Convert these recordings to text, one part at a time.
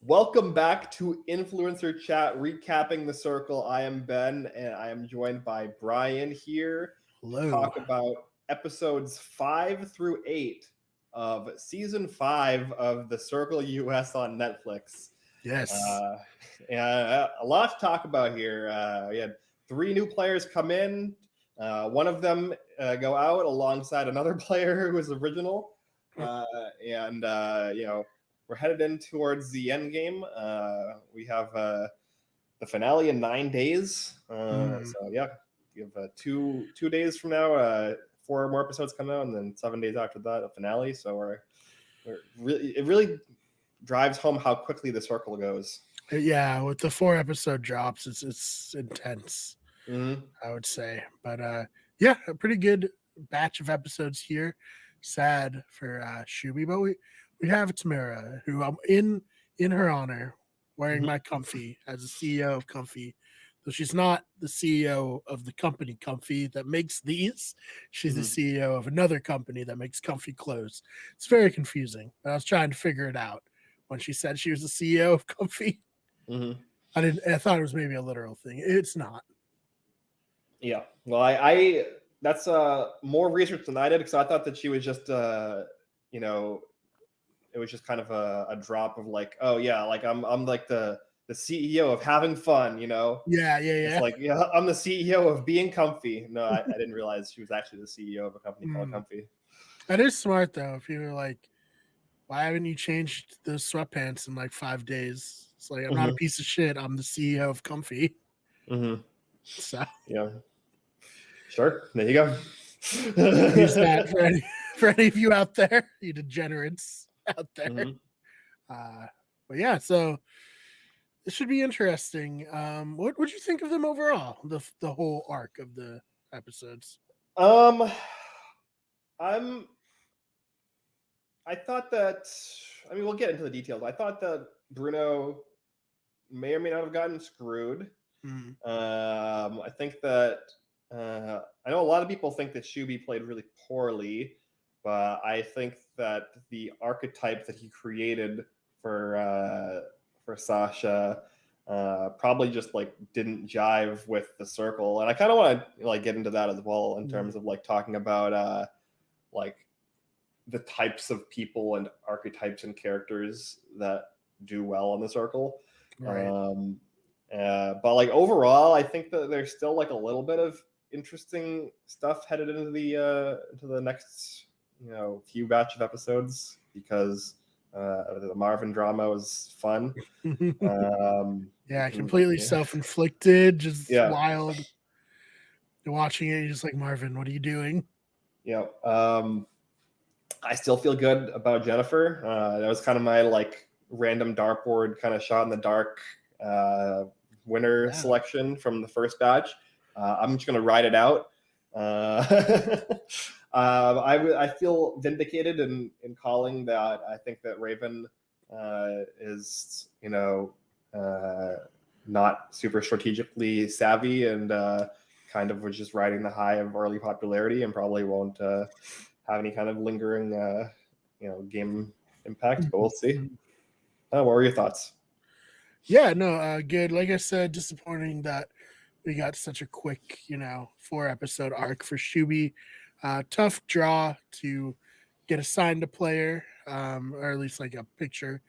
Welcome back to Influencer Chat, recapping the circle. I am Ben, and I am joined by Brian here to Hello. talk about episodes 5 through 8 of season 5 of the Circle US on Netflix. Yes. And a lot to talk about here. We had 3 new players come in. One of them go out alongside another player who was original. And we're headed in towards the end game. We have the finale in 9 dares. So yeah, we have 2 days from now. 4 more episodes come out, and then 7 days after that, the finale. So it really drives home how quickly the circle goes. Yeah, with the 4 episode drops, it's intense, Mm-hmm. I would say. But yeah, a pretty good batch of episodes here. Sad for Shubi, but we have Tamara, who I'm in her honor, wearing Mm-hmm. my Comfy as the CEO of Comfy. So she's not the CEO of the company Comfy that makes these. She's the CEO of another company that makes comfy clothes. It's very confusing, but I was trying to figure it out when she said she was the CEO of Comfy. Mm-hmm. I thought it was maybe a literal thing. It's not. Yeah. Well, I that's more research than I did, because I thought that she was just you know it was just kind of a drop of like, oh yeah, like I'm like the CEO of having fun. Yeah. It's like, yeah, I'm the CEO of being comfy. No, I didn't realize she was actually the CEO of a company called Comfy. That is smart though. If you're like, why haven't you changed the sweatpants in like 5 days? It's like, I'm not a Mm-hmm. piece of shit. I'm the CEO of Comfy. Mm-hmm. So Yeah. Sure. There you go. use that for any of you out there, you degenerates out there. Mm-hmm. But yeah, so it should be interesting. What would you think of them overall? The whole arc of the episodes. Um, I'm. I thought that. I mean, we'll get into the details. I thought that Bruno may or may not have gotten screwed. Mm. I think that I know a lot of people think that Shuby played really poorly, but I think that the archetype that he created for Sasha probably just like didn't jive with the circle, and I kind of want to like get into that as well in terms of like talking about like the types of people and archetypes and characters that do well in the circle. Right. But like overall, I think that there's still like a little bit of interesting stuff headed into the next few batch of episodes, because the Marvin drama was fun. Yeah, completely self-inflicted, just Yeah. wild. You're watching it, you're just like, Marvin, what are you doing? Yeah. I still feel good about Jennifer. That was kind of my like random dartboard kind of shot in the dark winner selection from the first batch. I'm just gonna ride it out. I feel vindicated in calling that. I think that Raven is not super strategically savvy, and kind of was just riding the high of early popularity, and probably won't have any kind of lingering game impact, but we'll see. What were your thoughts? Yeah, no, good. Like I said, disappointing that we got such a quick, 4 episode arc for Shuby. Tough draw to get assigned a player, or at least like a picture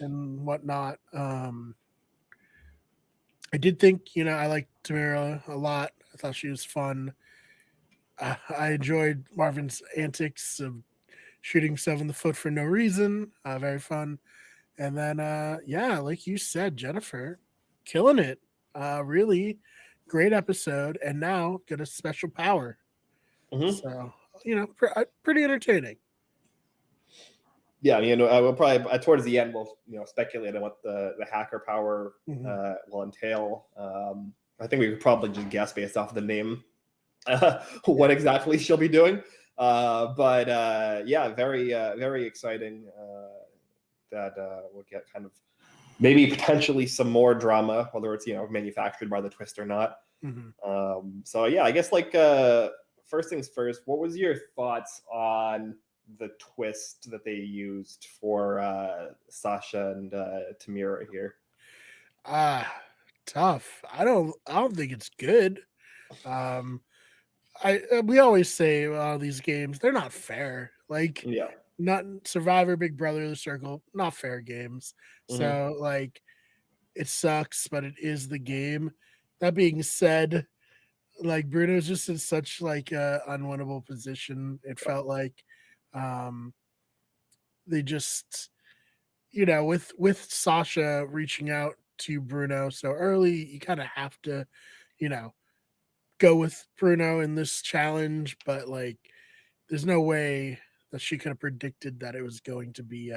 and whatnot. I did think, I liked Tamara a lot. I thought she was fun. I enjoyed Marvin's antics of shooting himself in the foot for no reason. Very fun. And then, yeah, like you said, Jennifer, killing it. Really great episode. And now get a special power. Mm-hmm. So, pretty entertaining. Yeah, we'll probably towards the end we'll speculate on what the hacker power will entail. I think we could probably just guess based off of the name what exactly she'll be doing. But yeah, very exciting that we'll get kind of maybe potentially some more drama, whether it's manufactured by the twist or not. So yeah, I guess like first things first, what was your thoughts on the twist that they used for Sasha and Tamira here. Tough. I don't think it's good. Um, we always say these games they're not fair. Like Yeah. not Survivor, Big Brother, The Circle, not fair games. Hmm. So like it sucks, but it is the game. That being said, like Bruno's just in such like a unwinnable position. It felt like um they just with Sasha reaching out to Bruno so early, you kind of have to, you know, go with Bruno in this challenge, but like there's no way that she could have predicted that it was going to be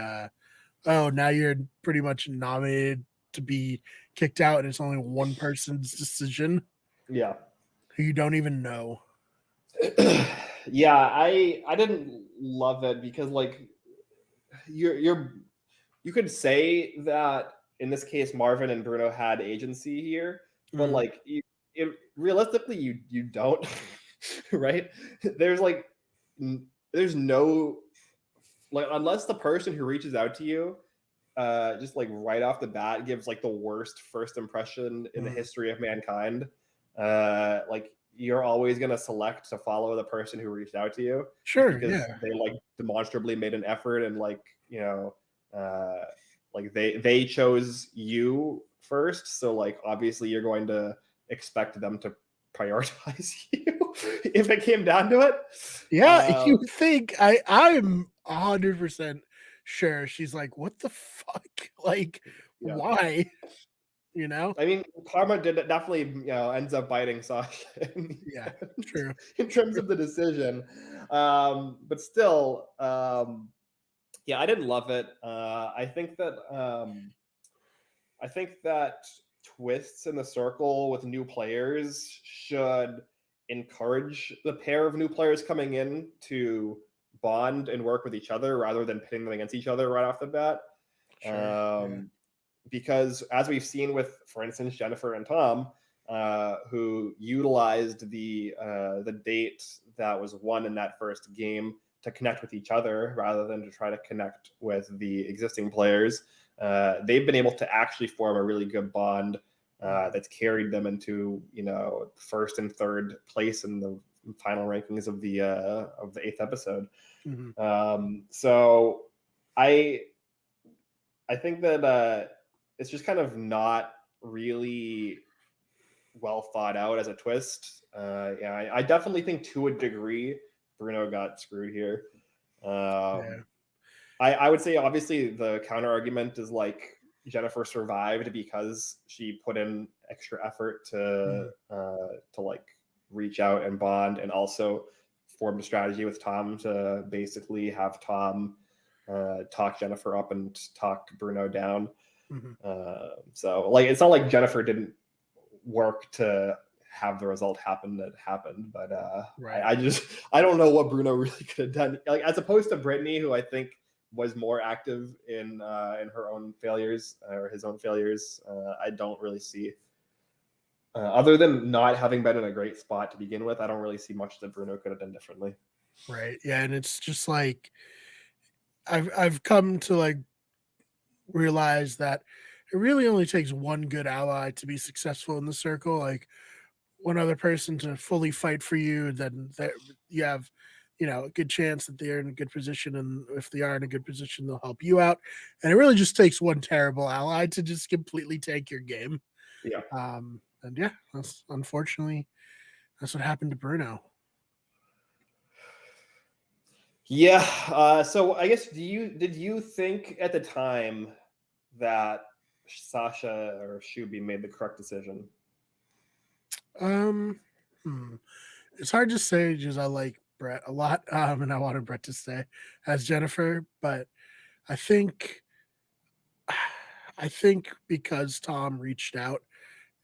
oh, now you're pretty much nominated to be kicked out and it's only one person's decision Yeah. who you don't even know. Yeah, I didn't love it because like you could say that in this case Marvin and Bruno had agency here, but Mm, like realistically you don't, right? There's like there's no, like, unless the person who reaches out to you just like right off the bat gives like the worst first impression in the mm. history of mankind, like you're always going to select to follow the person who reached out to you just Sure, because yeah. they like demonstrably made an effort and like like they chose you first, so like obviously you're going to expect them to prioritize you if it came down to it. Yeah, you think I'm 100% sure she's like, "What the fuck?" Like, Yeah, why? You know? I mean, karma did definitely, ends up biting Sasha in the Yeah, end, true. in terms of the decision. But still, yeah, I didn't love it. I think that twists in the circle with new players should encourage the pair of new players coming in to bond and work with each other rather than pitting them against each other right off the bat. Sure. Yeah. Um, because as we've seen with, for instance, Jennifer and Tom, who utilized the date that was won in that first game to connect with each other rather than to try to connect with the existing players. They've been able to actually form a really good bond that's carried them into first and third place in the final rankings of the eighth episode. Mhm. So I I think that it's just kind of not really well thought out as a twist. Yeah, I definitely think to a degree Bruno got screwed here. Yeah. I would say obviously the counter argument is like Jennifer survived because she put in extra effort Mhm. to like reach out and bond, and also formed a strategy with Tom to basically have Tom talk Jennifer up and talk Bruno down. Mhm. So like it's not like Jennifer didn't work to have the result happen that happened, but Right. I don't know what Bruno really could have done, like as opposed to Brittany, who I think was more active in her own failures or his own failures. I don't really see, other than not having been in a great spot to begin with, I don't really see much that Bruno could have done differently. Right. Yeah, and it's just like I've come to like realize that it really only takes one good ally to be successful in the circle. Like one other person to fully fight for you, then that you have, a good chance that they're in a good position. And if they are in a good position, they'll help you out. And it really just takes one terrible ally to just completely take your game. Yeah. And yeah, unfortunately that's what happened to Bruno. Yeah. So I guess did you think at the time that Sasha or Shuby made the correct decision? Um, hmm. It's hard to say because I like Brett a lot, and I wanted Brett to stay as Jennifer, but I think I think because Tom reached out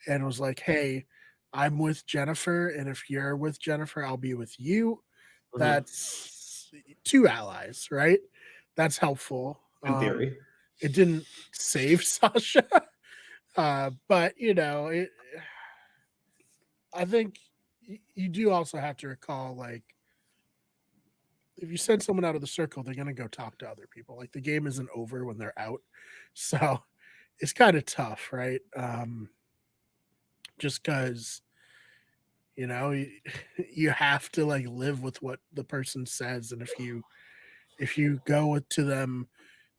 and was like, "Hey, I'm with Jennifer, and if you're with Jennifer, I'll be with you." Mhm. That's two allies, right? That's helpful. In theory. It didn't save Sasha, but I think you do also have to recall like if you send someone out of the circle, they're gonna go talk to other people. Like the game isn't over when they're out, so it's kind of tough, right? Just because you, you have to like live with what the person says, and if you go to them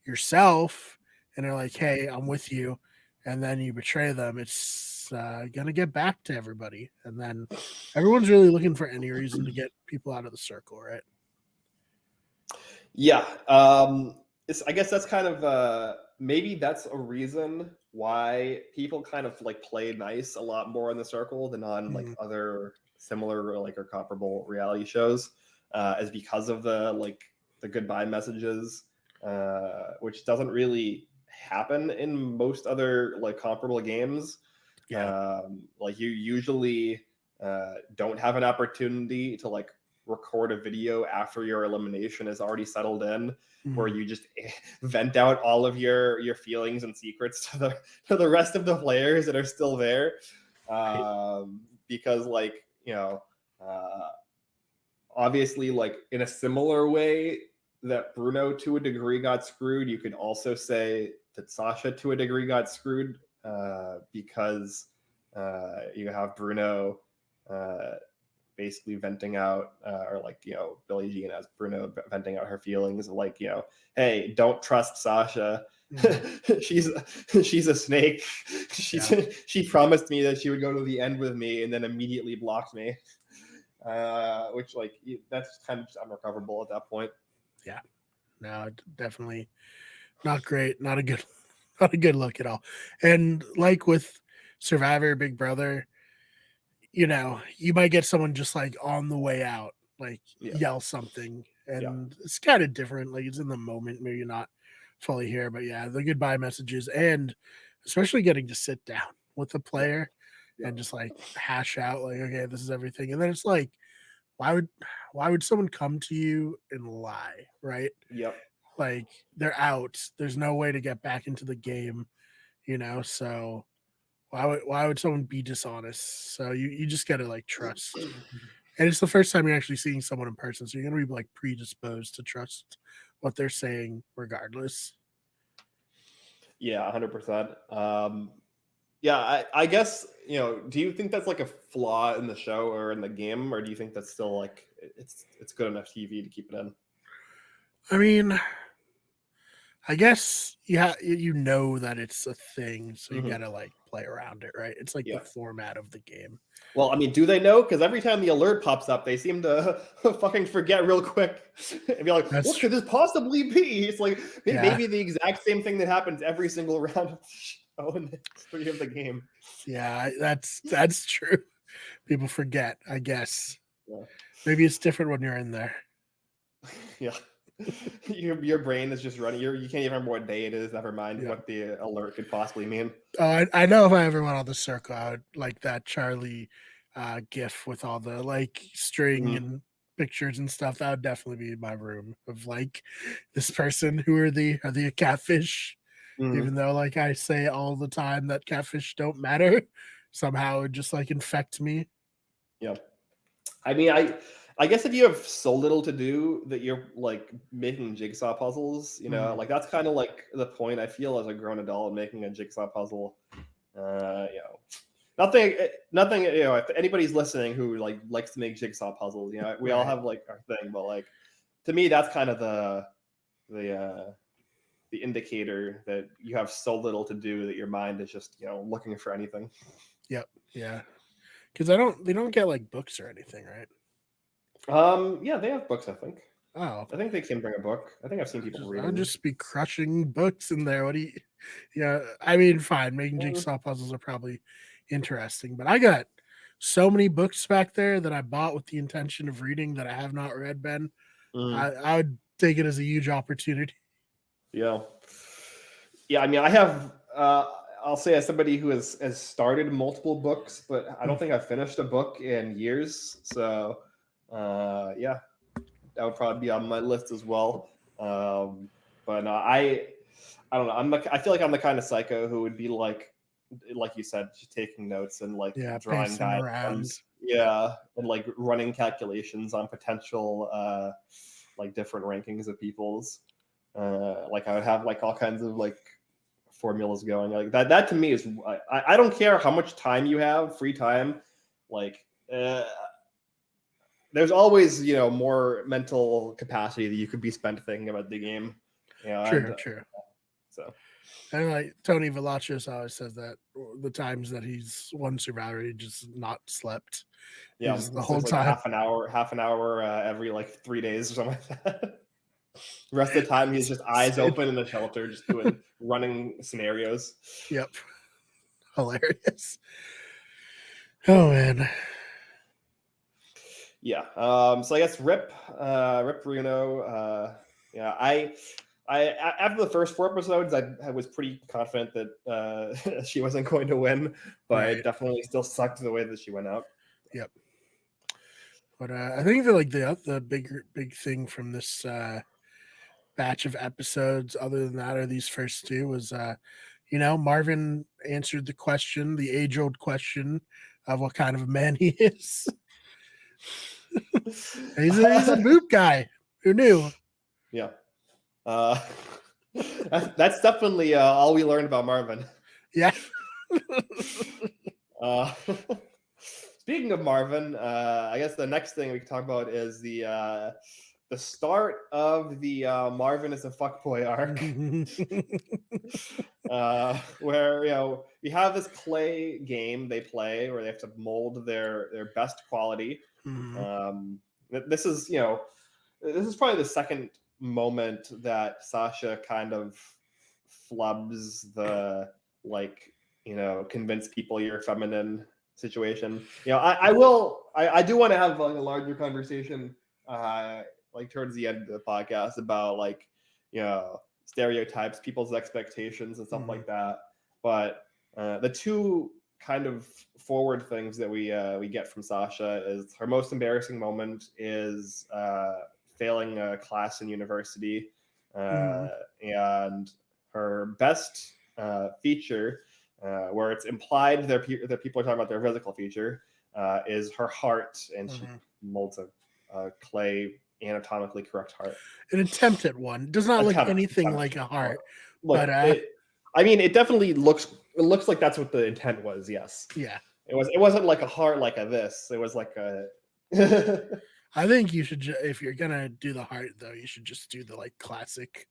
yourself and they're like, "Hey, I'm with you," and then you betray them, it's gonna get back to everybody, and then everyone's really looking for any reason to get people out of the circle, right? Yeah. I guess that's kind of maybe that's a reason why people kind of like play nice a lot more in the circle than on like Mhm. other similar or like or comparable reality shows, is because of the goodbye messages, which doesn't really happen in most other like comparable games. Yeah. Like you usually don't have an opportunity to like record a video after your elimination is already settled in, where Mhm. you just vent out all of your feelings and secrets to the rest of the players that are still there, Right. because like uh, obviously like in a similar way that Bruno to a degree got screwed, you could also say that Sasha to a degree got screwed, because you have Bruno uh, basically venting out, or like Billie Jean as Bruno venting out her feelings, like hey, don't trust Sasha. Mhm. she's she's a snake. Yeah. She promised me that she would go to the end with me, and then immediately blocked me. Which like that's kind of just unrecoverable at that point. Yeah. No, definitely not great. Not a good, not a good look at all. And like with Survivor, Big Brother, you might get someone just like on the way out, like Yeah, yell something, yeah, and it's kind of different. Like it's in the moment, maybe not fully here, but yeah, the goodbye messages, and especially getting to sit down with the yeah, player yeah, and just like hash out, like, okay, this is everything, and then it's like, why would why would someone come to you and lie, right? yep. Like they're out. There's no way to get back into the game, so why would someone be dishonest? So you just gotta like trust. And it's the first time you're actually seeing someone in person, so you're gonna be like predisposed to trust what they're saying regardless. Yeah, 100%. Yeah, I guess do you think that's like a flaw in the show or in the game, or do you think that's still like it's good enough TV to keep it in? I mean, I guess you know that it's a thing, so you Hmm. gotta like play around it, right? It's like the Yeah. format of the game. Well, I mean, do they know? Because every time the alert pops up, they seem to fucking forget real quick and be like, That's "What true. could this possibly be?" It's like Yeah, maybe the exact same thing that happens every single round of the show in the history of the game. yeah, that's true. People forget, I guess. Yeah. Maybe it's different when you're in there. Yeah. Your brain is just running. You can't even remember what day it is. Never mind Yeah. what the alert could possibly mean. Oh, I know if I ever went on the circle, I would like that Charlie gif with all the like string Hmm. and pictures and stuff. That would definitely be in my room of like this person who are they a catfish? Hmm. Even though like I say all the time that catfish don't matter, somehow it just like infect me. Yeah. I mean, I guess if you have so little to do that you're like making jigsaw puzzles, Mhm. like that's kind of like the point I feel as a grown adult making a jigsaw puzzle. Nothing, nothing. If anybody's listening who like likes to make jigsaw puzzles, we all Right. have like our thing, but like to me, that's kind of the the indicator that you have so little to do that your mind is just looking for anything. Yep. Yeah. Because they don't get like books or anything, right? Yeah, they have books. I think. Oh, I think they can bring a book. I think I've seen people I'll reading. just be crushing books in there. What do you? Yeah, I mean, fine. Making Mm, jigsaw puzzles are probably interesting, but I got so many books back there that I bought with the intention of reading that I have not read. Ben, mm, I would take it as a huge opportunity. yeah, yeah. I mean, I have. I'll say as somebody who has started multiple books, but I don't think I've finished a book in years. So, yeah, that would probably be on my list as well. But no, I don't know. I feel like I'm the kind of psycho who would be like you said, just taking notes and like Yeah, drawing pacing around. diagrams. Yeah, and like running calculations on potential like different rankings of people's. Like I would have like all kinds of like formulas going like that. That to me is I don't care how much time you have, free time. Like there's always more mental capacity that you could be spent thinking about the game. True. So. And like Tony Velachos always says that the times that he's won Survivor, he just not slept. Yeah, the whole like time. half an hour every like 3 days or something like that. The rest of the time he's just eyes open in the shelter, just doing running scenarios. Yep. Hilarious. Oh man. Yeah. So I guess Rip Bruno. Yeah, I after the first 4 episodes, I was pretty confident that she wasn't going to win, but it definitely still sucked the way that she went out. Yep. But I think that like the big thing from this batch of episodes, other than that, or these first two, was Marvin answered the age-old question of what kind of a man he is. he's a boop guy. Who knew? Yeah. That's definitely all we learned about Marvin. Yeah. Speaking of Marvin, I guess the next thing we can talk about is the start of the Marvin is a fuckboy arc, where you have this clay game they play where they have to mold their best quality. Mm-hmm. This is probably the second moment that Sasha kind of flubs the convince people you're feminine situation. I do want to have like a larger conversation like towards the end of the podcast about stereotypes, people's expectations and stuff like that. But the two kind of forward things that we get from Sasha is her most embarrassing moment is failing a class in university, and her best feature, where it's implied that people are talking about their physical feature, is her heart, and she molds a clay anatomically correct heart. An attempt at one. Does not look anything like a heart. Look, but it definitely looks like that's what the intent was. Yes. Yeah. It wasn't like a heart like a this. It was like a I think you should, if you're gonna do the heart though, you should just do the like classic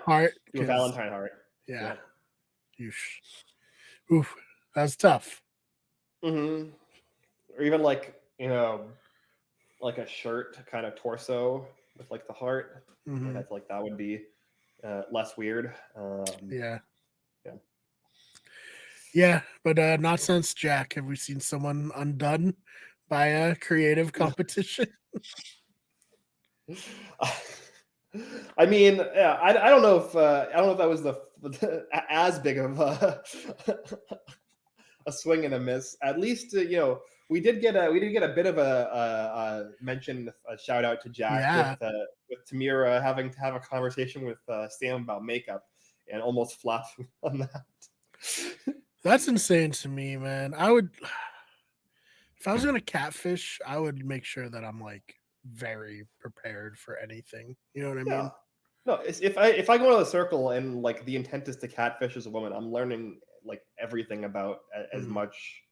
heart. Do a Valentine heart. Yeah. Oof, that's tough. Mm-hmm. Or even like a shirt kind of torso with like the heart. Mm-hmm. I feel like that would be less weird. Yeah, but not since Jack have we seen someone undone by a creative competition. I mean, yeah, I don't know if that was as big of a swing and a miss. At least we did get a bit of a mention, a shout out to Jack with Tamira having to have a conversation with Sam about makeup and almost flopping on that. That's insane to me, man. I would, if I was gonna catfish, I would make sure that I'm like very prepared for anything. You know what I mean? No, if I go to the circle and like the intent is to catfish as a woman, I'm learning like everything about as much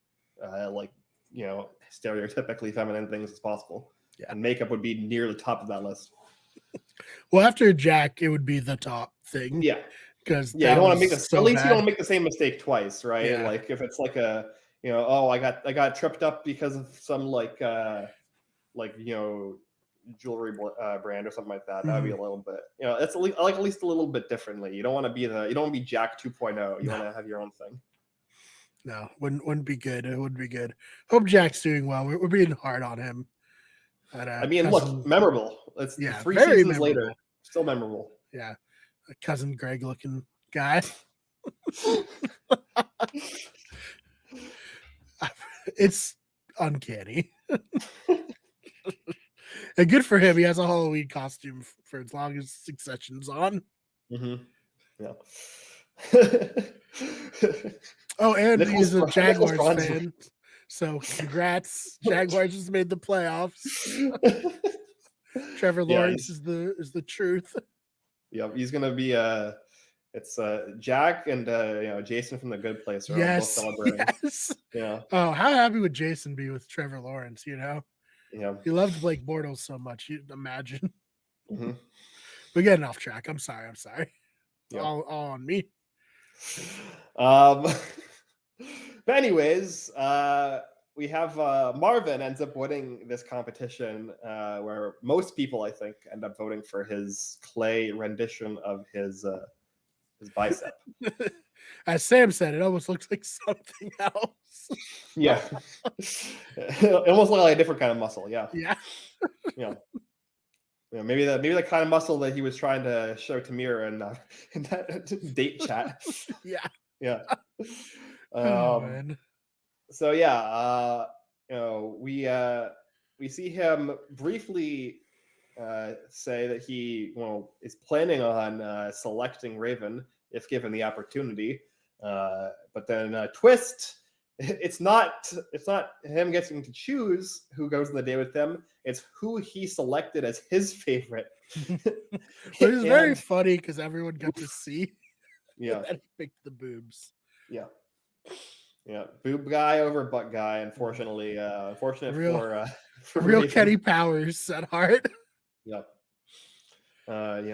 stereotypically feminine things as possible. Yeah, and makeup would be near the top of that list. Well, after Jack, it would be the top thing. Yeah. Because you don't want to make at least you don't make the same mistake twice, right? Yeah. Like if it's like I got tripped up because of some jewelry brand or something like that. That would be a little bit, it's at least a little bit differently. You don't want to be Jack 2.0. You want to have your own thing. No, wouldn't be good. It wouldn't be good. Hope Jack's doing well. We're being hard on him. But, look, memorable. It's 3 seasons memorable. Later, still memorable. Yeah. A cousin Greg looking guy. It's uncanny. And good for him. He has a Halloween costume for as long as Succession's on. Mm-hmm. Yeah. Oh, and he's a Jaguars fan. So congrats. Jaguars just made the playoffs. Trevor Yeah, Lawrence is the truth. he's gonna be it's Jack and Jason from The Good Place are all both Yes, celebrating. yes. Yeah, Oh, how happy would Jason be with Trevor Lawrence? yeah. He loved Blake Bortles so much. You'd imagine. Hmm. We're getting off track. I'm sorry. Yeah. All on me. Um, but anyways, we have Marvin ends up winning this competition, where most people, I think, end up voting for his clay rendition of his bicep. As Sam said, it almost looks like something else. Yeah, it almost looked like a different kind of muscle. Yeah, Yeah. yeah. Maybe the kind of muscle that he was trying to show Tamir in that date chat. Yeah. Yeah. Oh man. So yeah, we see him briefly say that he is planning on selecting Raven if given the opportunity, but then twist. It's not him getting to choose who goes on the date with them. It's who he selected as his favorite. But it's very funny because everyone got to see. Yeah. That he picked the boobs. Yeah. Yeah. Boob guy over butt guy. Unfortunately, unfortunate for real Raven. Kenny Powers at heart. Yeah.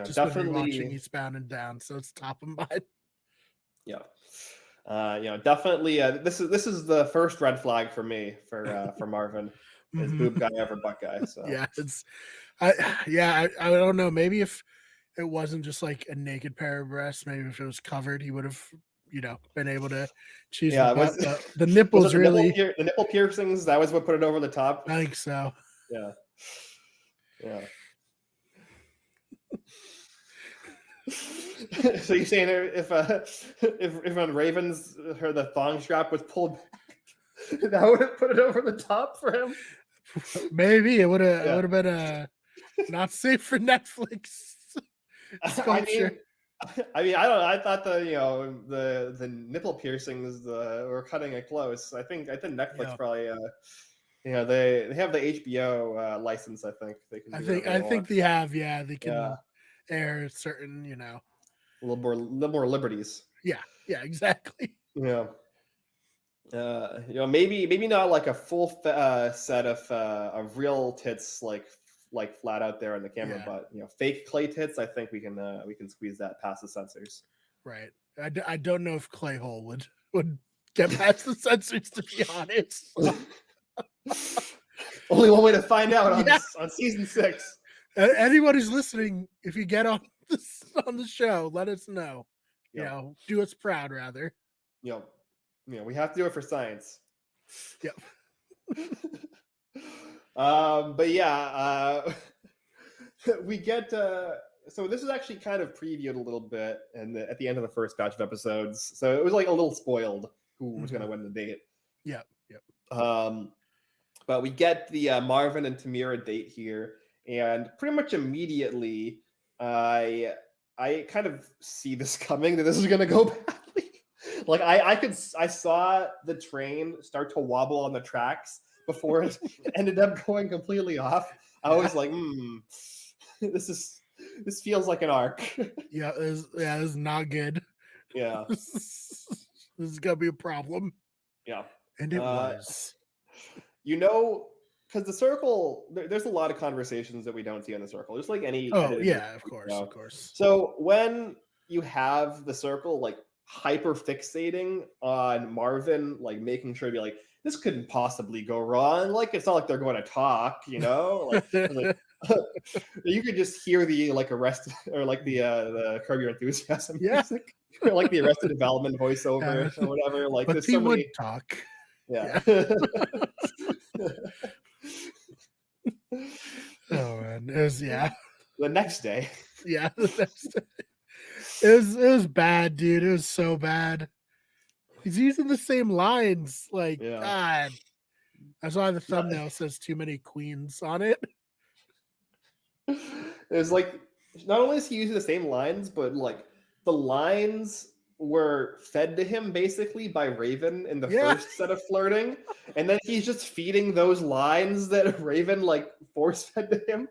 Just Definitely watching Eastbound and Down, so it's top of mind. Yeah. Definitely. This is the first red flag for me for Marvin is boob guy over butt guy. So yeah, I don't know. Maybe if it wasn't just like a naked pair of breasts, maybe if it was covered, he would have, been able to choose the butt. The nipples was it really. the nipple piercings. That was what put it over the top. I think so. Yeah. Yeah. So you're saying if on Ravens the thong strap was pulled back, that would have put it over the top for him? Maybe it would have been not safe for Netflix. Sculpture. I mean, I don't know. I thought the nipple piercings were cutting it close. I think Netflix probably they have the HBO license. I think they can. I think they have. Yeah, they can air certain. A little more liberties. Yeah, exactly. Yeah. Maybe not like a full set of real tits like flat out there on the camera, but fake clay tits. I think we can squeeze that past the censors. Right. I don't know if Clayhole would get past the censors, to be honest. Only one way to find out on season 6. Anyone who's listening, if you get on the show, let us know. Do us proud, rather. We have to do it for science. Yep. But we get so this is actually kind of previewed a little bit at the end of the first batch of episodes. So it was like a little spoiled who was going to win the date. Yep. But we get the Marvin and Tamira date here, and pretty much immediately, I kind of see this coming, that this is going to go badly. Like I saw the train start to wobble on the tracks before it ended up going completely off. I was like, this feels like an arc. Yeah, this is not good. Yeah. This is gonna be a problem. Yeah. And it was. Because the circle, there's a lot of conversations that we don't see on the circle. Just like any. Oh yeah, of course. So when you have the circle like hyper fixating on Marvin, like making sure to be like, this couldn't possibly go wrong. Like it's not like they're going to talk, like you could just hear the like Arrested or like the Curb Your Enthusiasm music, or like the Arrested Development voiceover or whatever. Like but there's he so many. would talk. Yeah. Oh man, it was the next day. Yeah, the next day. It was bad, dude. It was so bad. He's using the same lines. Like, God. That's why the thumbnail says too many queens on it. There's like, not only is he using the same lines, but like the lines were fed to him basically by Raven in the Yeah. first set of flirting, and then he's just feeding those lines that Raven like force fed to him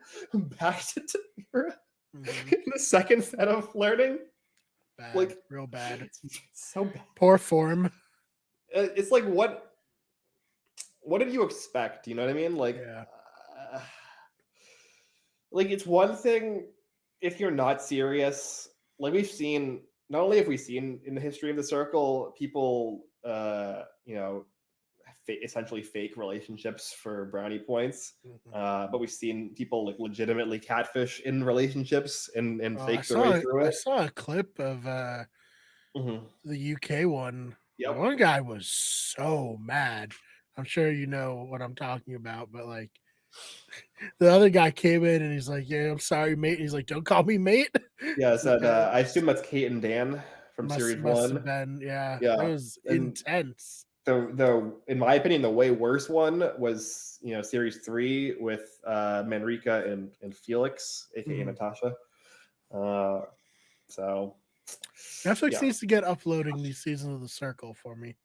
back to Tamira Mhm. in the second set of flirting. Bad, Like real bad. it's so bad. Poor form. It's like what did you expect? You know what I mean? Yeah. Like it's one thing if you're not serious. Like we've seen, not only have we seen in the history of the circle people, you know, essentially fake relationships for brownie points, Mhm. but we've seen people like legitimately catfish in relationships and fake their way through I it. saw a clip of Mhm. the UK one. Yep. One guy was so mad. I'm sure you know what I'm talking about, but like the other guy came in and he's like, "Yeah, I'm sorry, mate." He's like, "Don't call me mate." Yeah. It's like, So I assume that's Kate and Dan from series must have one. been, yeah. It Yeah, was and intense. the in my opinion the way worse one was series 3 with Manrika and Felix, aka Mhm. Natasha. Uh, so Netflix yeah. needs to get uploading these seasons of The Circle for me.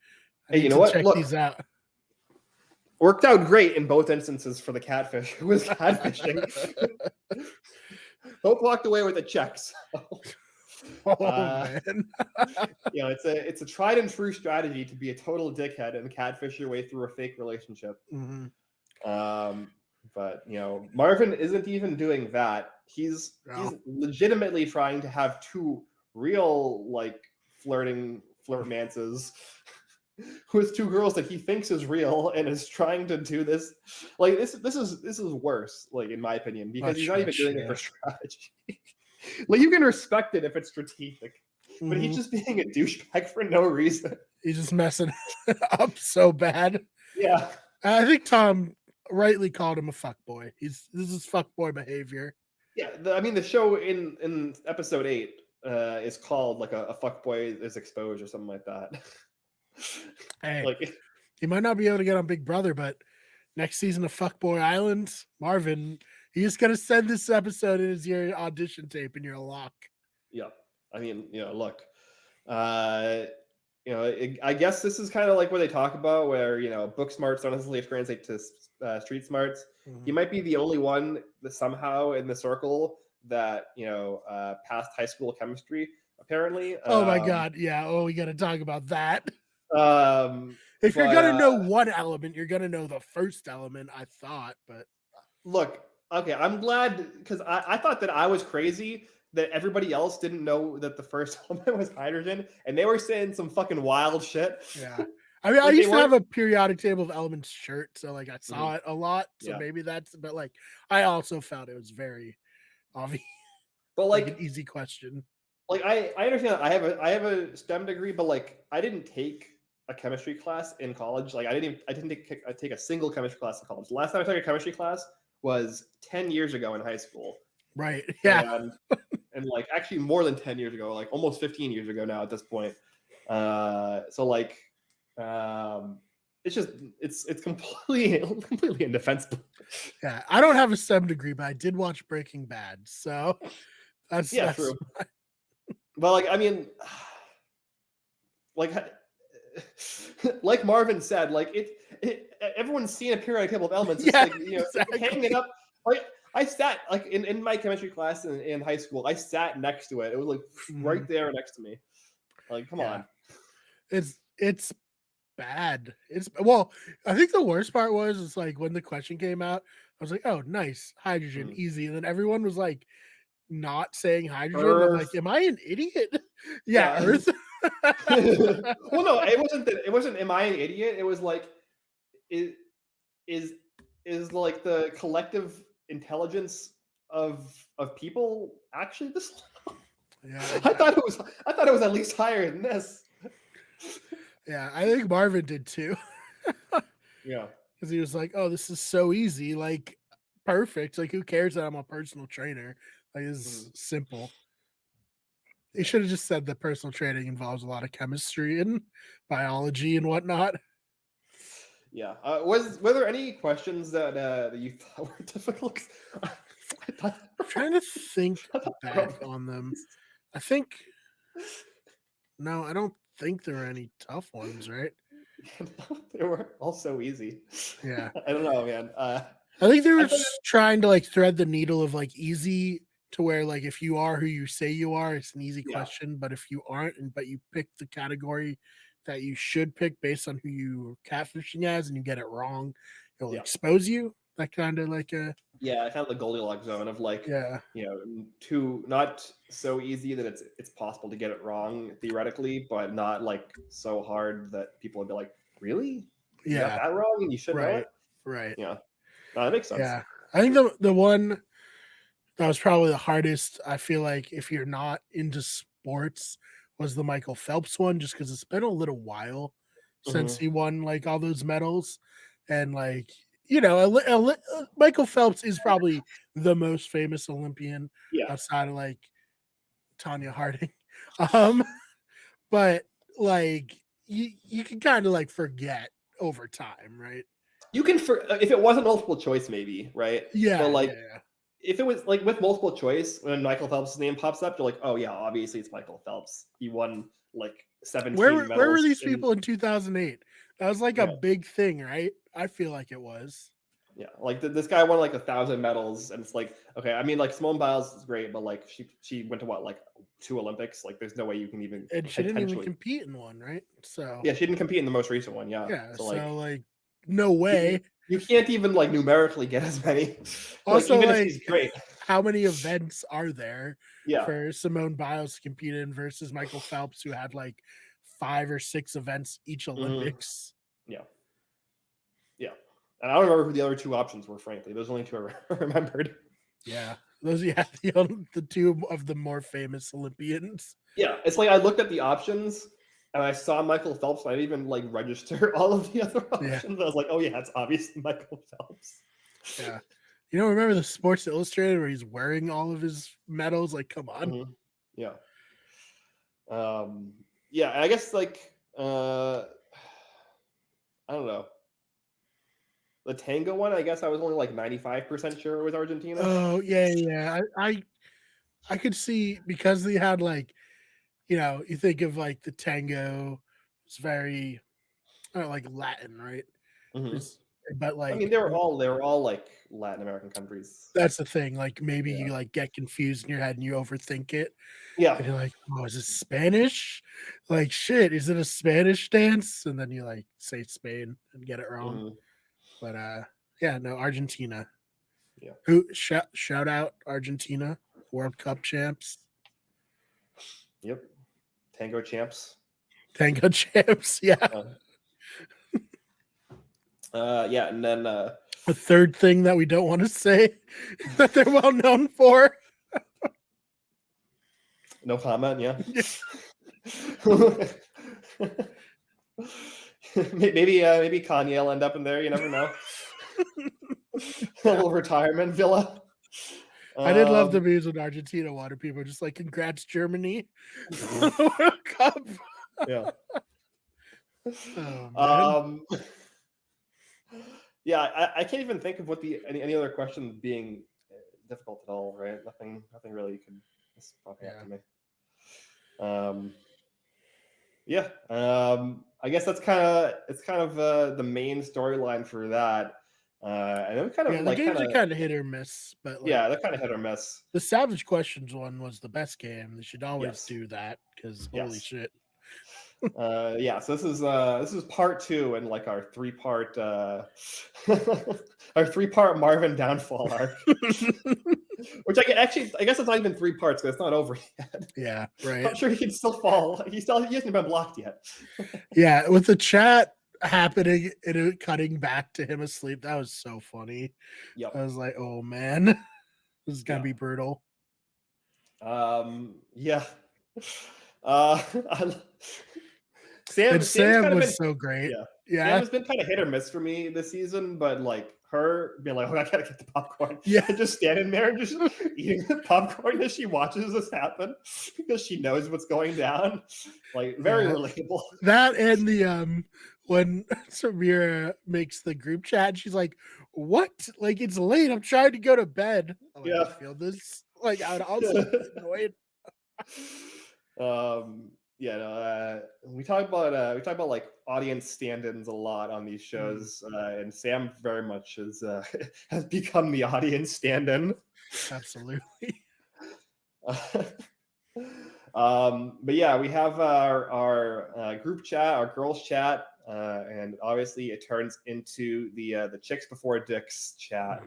I Hey, you need know to what? check Look, these out. worked out great in both instances for the catfish who was catfishing. Both walked away with the checks. Oh uh, man. it's a tried and true strategy to be a total dickhead and catfish your way through a fake relationship. Mhm. Um, but Marvin isn't even doing that. He's No. legitimately trying to have two real like flirtmances with two girls that he thinks is real and is trying to do this. Like this is worse, like in my opinion, because he's not even Much, doing it for yeah. strategy. Like you can respect it if it's strategic, but he's Mhm. just being a douchebag for no reason. He's just messing up so bad. Yeah. I think Tom rightly called him a fuckboy. This is fuckboy behavior. Yeah, I mean, the show in episode 8 is called like a fuckboy is exposed or something like that. Hey, Like, he might not be able to get on Big Brother, but next season of Fuckboy Island, Marvin, he's gonna send this episode as your audition tape and you're a lock. yeah, I mean, look, uh, I guess this is kind of like what they talk about, where book smarts don't necessarily translate to street smarts. He Mhm. might be the only one that somehow in the circle that passed high school chemistry. Apparently, Oh my god, yeah. Oh, we gotta talk about that. If you're but gonna know one element, you're gonna know the first element, I thought, but look, okay, I'm glad because I thought that I was crazy that everybody else didn't know that the first element was hydrogen, and they were saying some fucking wild shit. yeah. I mean, I Like they used to weren't. have a periodic table of elements shirt, so like I Mhm, saw it a lot. So yeah, maybe that's, but like I also felt it was very obvious, but like an easy question. I understand. I have a STEM degree, but like I didn't take a chemistry class in college. Like I didn't take a single chemistry class in college. The last time I took a chemistry class was 10 years ago in high school, Right. Yeah. and like actually more than 10 years ago, like almost 15 years ago now at this point. So like, um, it's just it's completely completely indefensible. Yeah. I don't have a STEM degree, but I did watch Breaking Bad. So Yeah, that's true. But like, I mean, like like Marvin said, like everyone's seen a periodic table of elements. It's yeah, like hanging it exactly. up. Like I sat like in my chemistry class in high school. I sat next to it. It was like right Mhm. there next to me. Like, come Yeah. on. It's bad. It's well, I think the worst part was it's like when the question came out, I was like, oh nice, hydrogen, Mm. easy. And then everyone was like not saying hydrogen. I'm like, Earth. am I an idiot? Yeah, Yeah. Earth. Well, no, it wasn't that. It wasn't. Am I an idiot? It was like, is is like the collective intelligence of people actually this? Yeah, I thought it was. I thought it was at least higher than this. yeah. I think Marvin did too. Yeah. Because he was like, "Oh, this is so easy, like perfect. Like, who cares that I'm a personal trainer? Like, it's Mhm. simple." They Yeah. should have just said that personal training involves a lot of chemistry and biology and whatnot. Yeah. Were there any questions that you thought were difficult? I thought, I'm trying to think I thought they were back okay. on them. I think No, I don't think there are any tough ones, right? They were all so easy. Yeah. I don't know, man. I think they I were thought, just trying to like thread the needle of like easy to where like if you are who you say you are, it's an easy yeah, question. But if you aren't, and but you pick the category that you should pick based on who you catfishing as, and you get it wrong, it'll yeah, expose you. That kind of like a yeah. Kind of the Goldilocks zone of like, yeah, too not so easy that it's possible to get it wrong theoretically, but not like so hard that people would be like, really, you got yeah, that wrong and you should know right, it. right, Yeah, no, that makes sense. yeah. I think the one that was probably the hardest. I feel like if you're not into sports, was the Michael Phelps one, just because it's been a little while since Hmm. he won like all those medals, and like Michael Phelps is probably the most famous Olympian Yeah, outside of like Tanya Harding, um, but like you can kind of like forget over time, right? you can if it wasn't multiple choice, maybe, right? But Yeah, like yeah, if it was like with multiple choice, when Michael Phelps' name pops up, you're like, oh yeah, obviously it's Michael Phelps. He won like Where 17 where were medals these in. people in 2008? That was like a Yeah, big thing, right? I feel like it was. yeah. Like this guy won like 1,000 medals, and it's like, okay, I mean, like Simone Biles is great, but like she went to what, like 2 Olympics? Like there's no way you can even And she didn't even potentially. compete in one, right? So Yeah, she didn't compete in the most recent one. Yeah, yeah, so like so like no you, way. you can't even like numerically get as many. Like Also, even if like she's great. how many events are there Yeah. for Simone Biles to compete in versus Michael Phelps, who had like 5 or 6 events each Mhm. Olympics? Yeah. Yeah. And I don't remember who the other two options were, frankly. Those only two I remembered. Yeah, those the two of the more famous Olympians. Yeah. It's like I looked at the options and I saw Michael Phelps. And I didn't even like register all of the other Yeah, options. I was like, oh yeah, it's obviously Michael Phelps. yeah. Remember the Sports Illustrated where he's wearing all of his medals? Like, come on. Mhm. Yeah. Yeah, I guess like I don't know. The tango one, I guess I was only like 95% sure it was Argentina. Oh yeah, yeah. I could see because they had like you think of like the tango, it's very like Latin, right? Hmm. It's, but I mean, like they were all like Latin American countries. that's the thing. Like maybe Yeah. you like get confused in your head and you overthink it, Yeah. and you're like, oh, is it Spanish? Like shit, is it a Spanish dance? And then you like say Spain and get it wrong. Hmm. But yeah, no, Argentina. Yeah. Who shout out Argentina, World Cup champs, Yep. Tango champs. tango champs. Yeah. Uh, yeah, and then A third thing that we don't want to say that they're well known for. no comment. Yeah. maybe Kanye will end up in there. You never know. A little retirement villa. I did love the Um, memes when Argentina wanted people just like, congrats, Germany. World Cup. yeah. Oh, man. Um, yeah, I can't even think of what any other question being difficult at all. Right? Nothing really could just pop Yeah. up to me. Yeah. I guess it's kind of the main storyline for that. And then we kind Yeah, of the like games are kind of hit or miss, but like yeah, they're kind of hit or miss. the Savage Questions one was the best game. They should always Yes. do that because holy Yes. shit. Yeah, so this is part two in like our three-part our three-part Marvin downfall arc. Which I guess it's not even 3 parts because it's not over yet. Yeah, right. I'm sure he can still fall. He hasn't been blocked yet. Yeah, with the chat happening and it cutting back to him asleep, that was so funny. I Yep. was like, oh man, this is gonna Yeah. be brutal. Yeah. Uh, I- And Sam's Sam kind of been was so great. yeah. Sam Yeah, has been kind of hit or miss for me this season, but like her being like, "Oh, I gotta get the popcorn," yeah, and just standing there and just eating the popcorn as she watches this happen because she knows what's going down. Like very yeah. relatable. That and the when Samira makes the group chat, and she's like, "What? Like it's late. I'm trying to go to bed." I'm like, I Yeah. feel this. Like I would also be annoyed. um yeah, no, we talk about like audience stand-ins a lot on these shows, and Sam very much has has become the audience stand-in. Absolutely. But yeah, we have our group chat, our girls chat, and obviously it turns into the chicks before dicks chat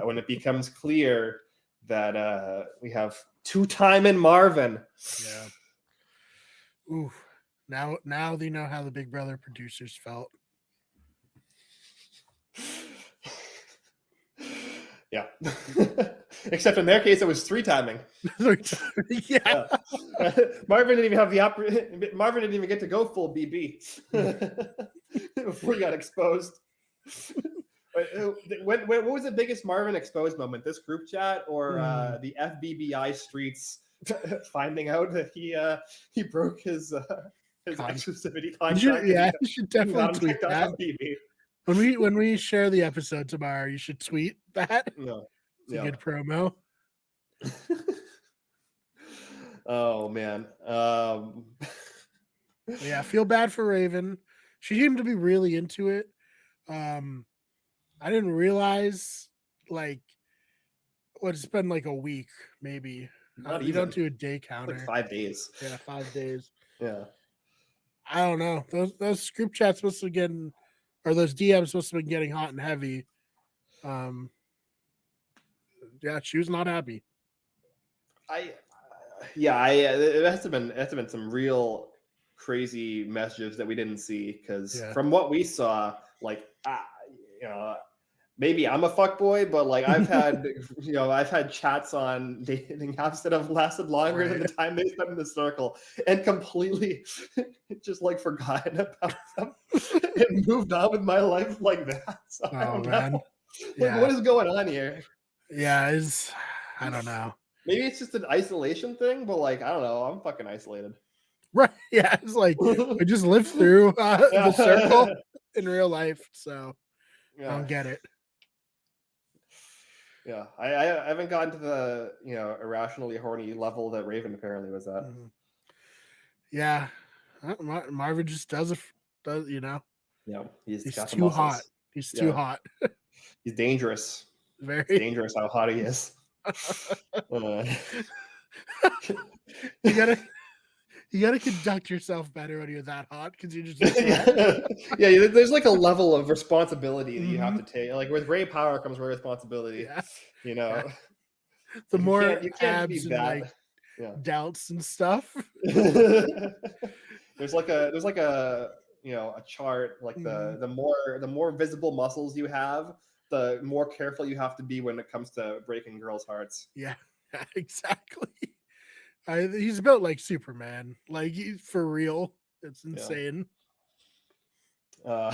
when it becomes clear that we have two-time in Marvin. Yeah. Ooh. Now they know how the Big Brother producers felt. Yeah. Except in their case, it was three timing. Yeah. Marvin didn't even have Marvin didn't even get to go full BB before he got exposed. What was the biggest Marvin exposed moment? This group chat or the FBBI streets finding out that he broke his exclusivity contract? You should definitely tweet that. On BB. When we share the episode tomorrow, you should tweet that. No. It's a good promo. Oh man. Yeah, I feel bad for Raven. She seemed to be really into it. I didn't realize it's been like a week, maybe. Not you even. don't do a day counter. Like 5 days. Yeah, 5 days. Yeah. I don't know. Those group chats must have been, or those DMs must have been getting hot and heavy. Yeah, she was not happy. It has been some real crazy messages that we didn't see because from what we saw, like maybe I'm a fuckboy, but like I've had chats on dating apps that have lasted longer than the time they spent in the circle and completely just like forgotten about them and moved on with my life like that. So I don't know. Like, what is going on here? Yeah, I don't know. Maybe it's just an isolation thing, but like I don't know. I'm fucking isolated. Right? Yeah, it's like I just lived through the circle in real life, so I don't get it. Yeah, I haven't gotten to the irrationally horny level that Raven apparently was at. Mm-hmm. Yeah, Marvin just does. Yeah, he's too hot. He's too hot. He's dangerous. Very it's dangerous how hot he is. You gotta conduct yourself better when you're that hot because you're just yeah. There's like a level of responsibility that you have to take. Like with great power comes great responsibility. Yeah. The more you can't abs and like doubts and stuff. There's like a a chart. Like the more visible muscles you have, the more careful you have to be when it comes to breaking girls' hearts. Yeah, exactly. He's built like Superman, like he's for real. It's insane. So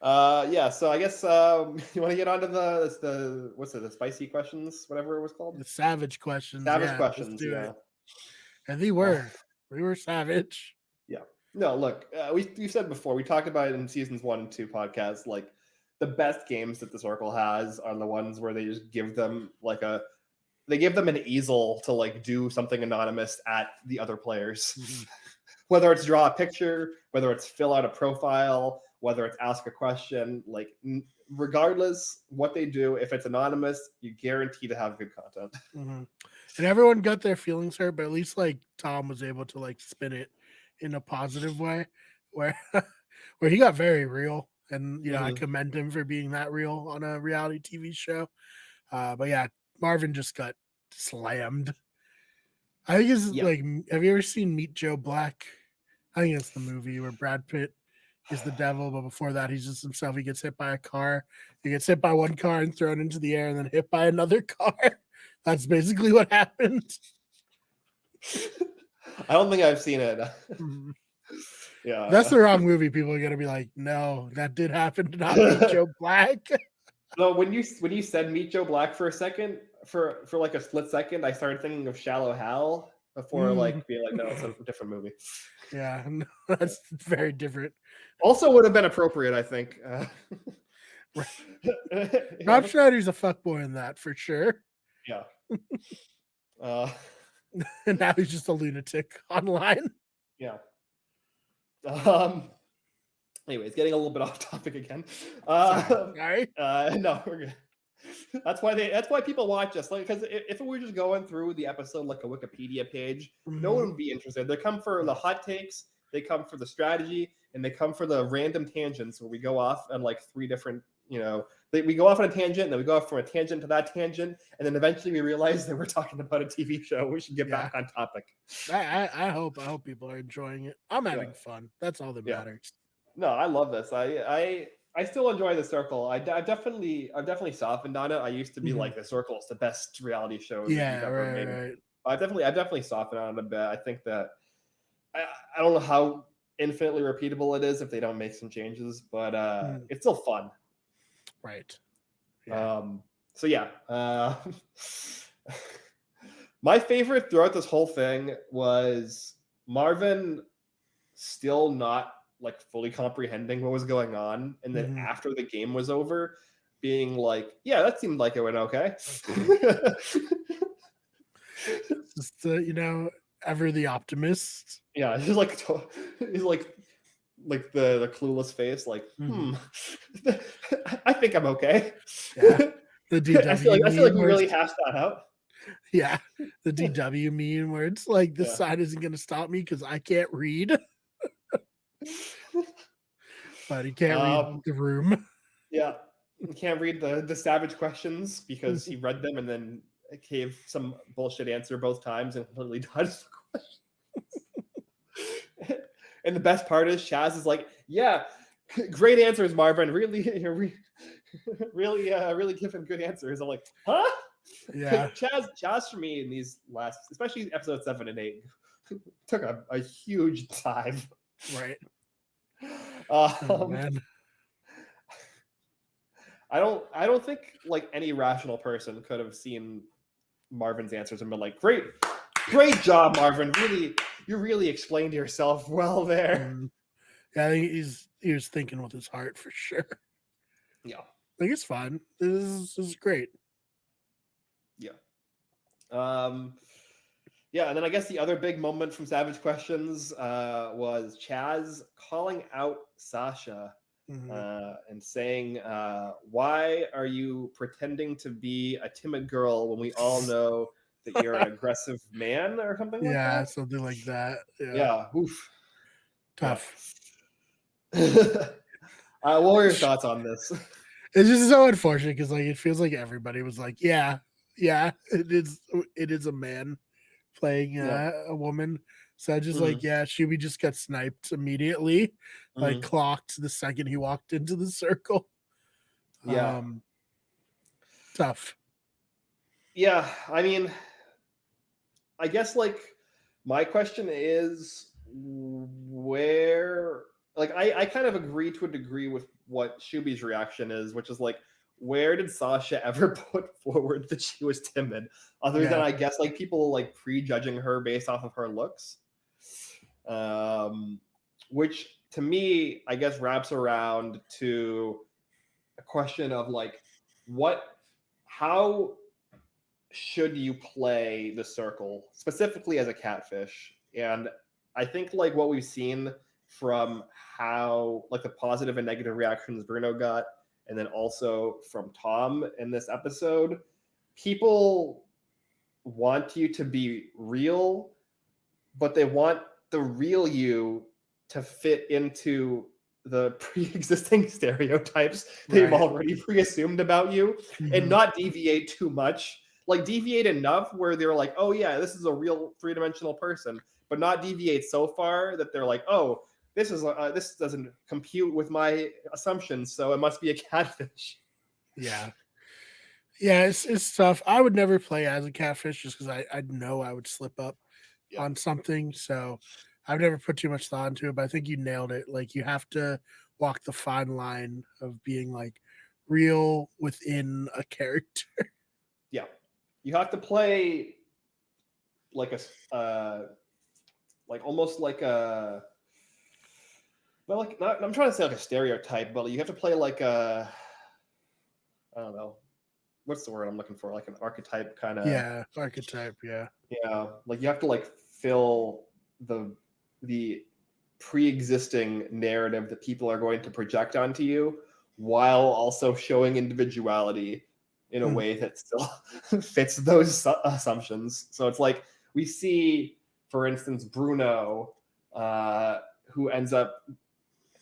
I guess you want to get onto the spicy questions, whatever it was called, the savage questions. Questions. And we were savage. Yeah. No, look, we said before, we talked about it in seasons 1 and 2 podcasts, like the best games that the Circle has are the ones where they just give them an easel to like do something anonymous at the other players. Mm-hmm. Whether it's draw a picture, whether it's fill out a profile, whether it's ask a question, like regardless what they do, if it's anonymous, you guarantee to have good content. Mm-hmm. And everyone got their feelings hurt, but at least like Tom was able to like spin it in a positive way where he got very real. And, I commend him for being that real on a reality TV show. But yeah, Marvin just got slammed. I think it's like, have you ever seen Meet Joe Black? I think it's the movie where Brad Pitt is the devil, but before that, he's just himself. He gets hit by a car. He gets hit by one car and thrown into the air and then hit by another car. That's basically what happened. I don't think I've seen it. Yeah, that's the wrong movie. People are gonna be like, no, that did happen to not Meet Joe Black. No, when you said Meet Joe Black for a second, for like a split second, I started thinking of Shallow Hal before like being like, no, it's a different movie. Yeah, no, that's very different. Also would have been appropriate, I think. Rob Schneider's a fuckboy in that for sure. Yeah. And now he's just a lunatic online. Yeah. Um. Anyways, getting a little bit off topic again. Sorry. No, we're good. That's why people watch us. Like, because if we were just going through the episode like a Wikipedia page, no one would be interested. They come for the hot takes, they come for the strategy, and they come for the random tangents where we go off on like three different, we go off on a tangent, and then we go off from a tangent to that tangent, and then eventually we realize that we're talking about a TV show. We should get back on topic. I hope people are enjoying it. I'm having fun. That's all that matters. No, I love this. I still enjoy The Circle. I've definitely softened on it. I used to be like, The Circle is the best reality show you've ever made. Right. I've definitely softened on it a bit. I think that I don't know how infinitely repeatable it is if they don't make some changes, but it's still fun. Right. Yeah. So yeah. My favorite throughout this whole thing was Marvin still not like fully comprehending what was going on, and then after the game was over being like, yeah, that seemed like it went okay. Just ever the optimist. Yeah, he's like the clueless face, like I think I'm okay. Yeah. The DW I feel like we really hashed that out. Yeah, the DW meme where it's like, this side isn't going to stop me because I can't read. But he can't read the room. Yeah, he can't read the savage questions because he read them and then gave some bullshit answer both times and completely dodged the question. And the best part is Chaz is like, yeah, great answers, Marvin. Really giving good answers. I'm like, huh? Yeah. Chaz for me in these last, especially episode 7 and 8, took a huge dive. Right. Man. I don't think like any rational person could have seen Marvin's answers and been like, great job, Marvin. You really explained yourself well there. Yeah, I think he was thinking with his heart for sure. Yeah. I think it's fun. This is great. Yeah. Yeah, and then I guess the other big moment from Savage Questions was Chaz calling out Sasha and saying, why are you pretending to be a timid girl when we all know that you're an aggressive man or something like that? Yeah, something like that. Yeah. Oof. Tough. Yeah. What were your thoughts on this? It's just so unfortunate because like it feels like everybody was like, yeah, it is a man playing a woman. So I just like, yeah, Shuby just got sniped immediately, like clocked the second he walked into the circle. Yeah. Tough. Yeah, I mean, I guess like my question is where, like, I kind of agree to a degree with what Shuby's reaction is, which is like, where did Sasha ever put forward that she was timid, other than I guess like people like prejudging her based off of her looks, which to me I guess wraps around to a question of like, how should you play the circle specifically as a catfish? And I think like what we've seen from how like the positive and negative reactions Bruno got, and then also from Tom in this episode, people want you to be real, but they want the real you to fit into the pre-existing stereotypes they've already pre-assumed about you and not deviate too much. Like deviate enough where they're like, oh yeah, this is a real three-dimensional person, but not deviate so far that they're like, oh, this doesn't compute with my assumptions, so it must be a catfish. Yeah, it's tough. I would never play as a catfish just because I know I would slip up on something. So I've never put too much thought into it, but I think you nailed it. Like you have to walk the fine line of being like real within a character. Yeah, you have to play like like almost like a. Well, like I'm trying to say like a stereotype, but you have to play like a, I don't know, what's the word I'm looking for? Like an archetype kind of. Yeah, archetype. Yeah. Yeah, like you have to like fill the pre-existing narrative that people are going to project onto you while also showing individuality in a Mhm. way that still fits those assumptions. So it's like we see, for instance, Bruno, who ends up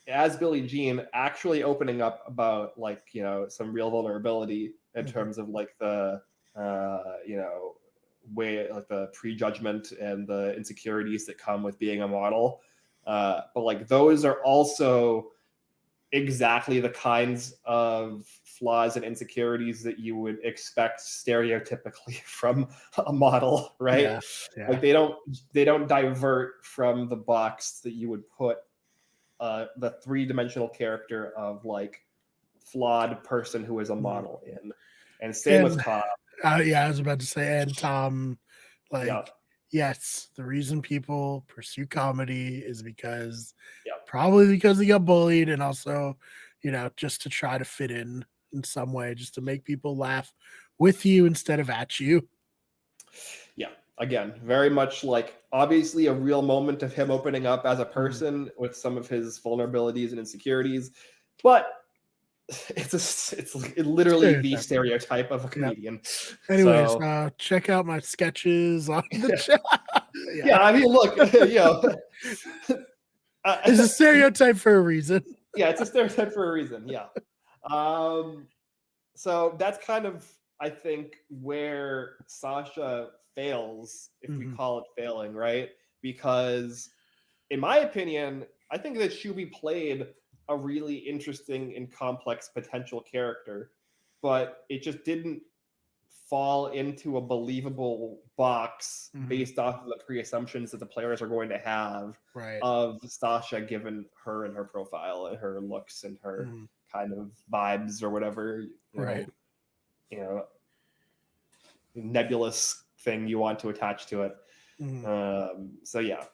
as Billie Jean actually opening up about like, you know, some real vulnerability in Mhm. terms of like the you know, way like the prejudgment and the insecurities that come with being a model. But like those are also exactly the kinds of flaws and insecurities that you would expect stereotypically from a model, right? Yeah. Yeah. Like they don't divert from the box that you would put the three-dimensional character of like flawed person who is a Mhm. model in. And same with And Tom. yeah, I was about to say, and Tom, Yeah, like, yes, the reason people pursue comedy is yeah. probably because they got bullied, and also, just to try to fit in some way, just to make people laugh with you instead of at you. Yeah, again, very much like obviously a real moment of him opening up as a Mhm. person with some of his vulnerabilities and insecurities, but it's like literally the Stereotype. stereotype of a Yeah. comedian. Anyways, So check out my sketches on the chat. Yeah, yeah, I mean, look, you know, it's a stereotype for a reason. yeah, it's a stereotype for a reason. Yeah. Um, so that's kind of, I think, where Sasha fails, if we Mhm. call it failing, right? Because, in my opinion, I think that Shubi played a really interesting and complex potential character, but it just didn't fall into a believable box Mhm. based off of the pre-assumptions that the players are going to have Right. of Sasha, given her and her profile and her looks and her Mhm. kind of vibes or whatever, Right. you know, nebulous thing you want to attach to it. Mhm. So yeah,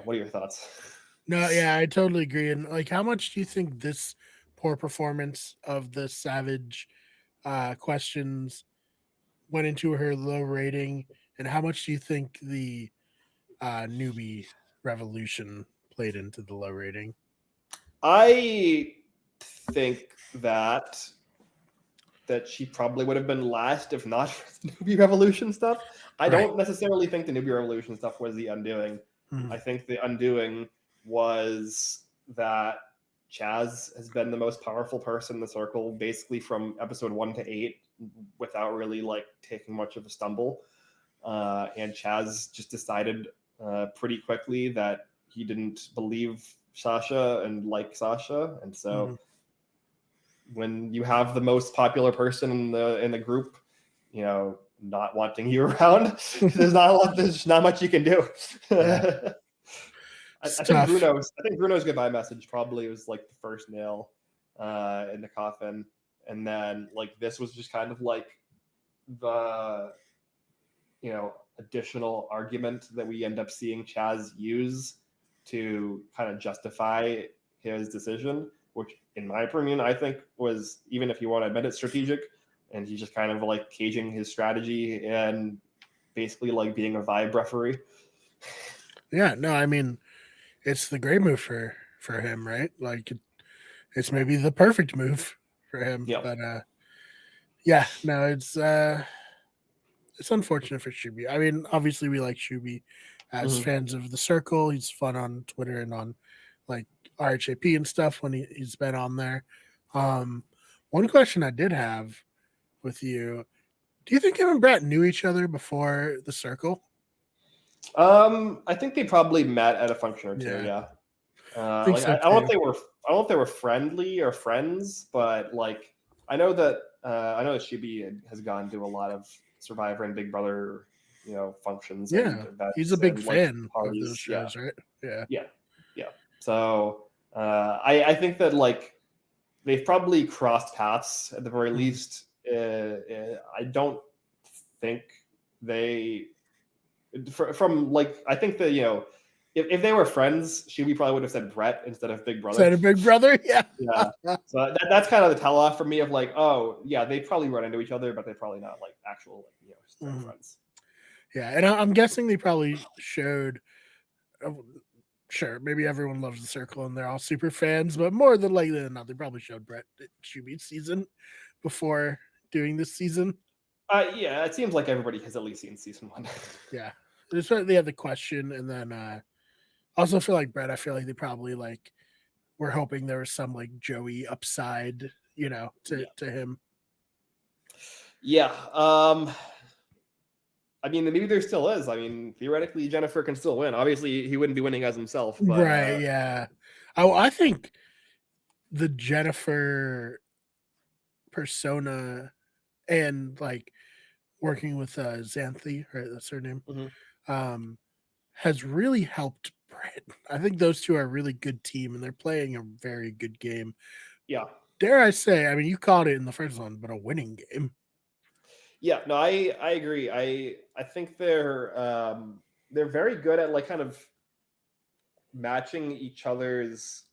what are your thoughts? No, yeah, I totally agree. And like, how much do you think this poor performance of the Savage questions went into her low rating, and how much do you think the newbie revolution played into the low rating? I think that she probably would have been last if not for the Newbie Revolution stuff. I Right. don't necessarily think the Newbie Revolution stuff was the undoing. Mhm. I think the undoing was that Chaz has been the most powerful person in the circle, basically from episode 1 to 8, without really like taking much of a stumble. And Chaz just decided pretty quickly that he didn't believe Sasha and like Sasha, and so Mhm. when you have the most popular person in the group, you know, not wanting you around, there's not much you can do. Yeah, I, it's I think tough. Bruno's goodbye message probably was like the first nail in the coffin, and then like this was just kind of like the, you know, additional argument that we end up seeing Chaz use to kind of justify his decision, which in my opinion, I think was, even if you want to admit it, strategic. And he's just kind of like caging his strategy and basically like being a vibe referee. Yeah, no, I mean, it's the great move for him, right? Like, it's maybe the perfect move for him. Yeah. But yeah, no, it's unfortunate for Shuby. I mean, obviously we like Shuby as Mhm. fans of the circle. He's fun on Twitter and on like RHAP and stuff when he's been on there. Um, one question I did have with you: do you think him and Brett knew each other before the circle? I think they probably met at a function or two. Yeah, Yeah. I think Like so I don't know if too. they were I don't know if they were friendly or friends, but like I know that Shubi has gone to a lot of Survivor and Big Brother, you know, functions and Yeah, he's a events big and like fan of those parties. Yeah, shows, right? Yeah. yeah, yeah. So I think that like they've probably crossed paths at the very Mhm. least. I don't think they from like I think that, you know, if they were friends, Shuby probably would have said Brett instead of Big Brother. Said a big brother, yeah. Yeah. So that's kind of the tell off for me of like, oh yeah, they probably run into each other, but they're probably not like actual friends. Yeah, and I'm guessing they probably showed. Sure, maybe everyone loves the circle and they're all super fans, but more than likely than not, they probably showed Brett Shuby's season before doing this season. Yeah, it seems like everybody has at least seen season 1. Yeah, they had the question, and then also feel like Brett. I feel like they probably like were hoping there was some like Joey upside, to him. Yeah. I mean, maybe there still is. I mean, theoretically, Jennifer can still win. Obviously, he wouldn't be winning as himself. But, right, yeah. I think the Jennifer persona and like working with Xanthi, right? That's her name. Mm-hmm. Has really helped Brett. I think those two are a really good team, and they're playing a very good game. Yeah. Dare I say, I mean, you called it in the first one, but a winning game. Yeah, no, I agree. I think they're very good at like kind of matching each other's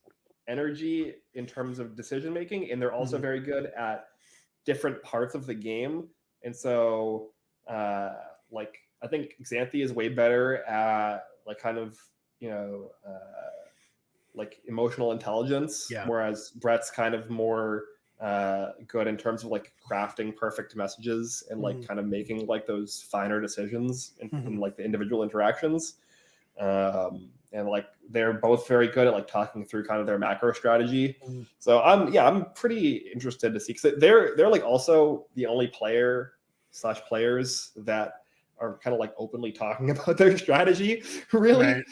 energy in terms of decision making, and they're also very good at different parts of the game. And so like I think Xanthi is way better at like kind of like emotional intelligence, whereas Brett's kind of more good in terms of like crafting perfect messages and like kind of making like those finer decisions in like the individual interactions. And like they're both very good at like talking through kind of their macro strategy. So I'm pretty interested to see, because they're like also the only players that are kind of like openly talking about their strategy, really.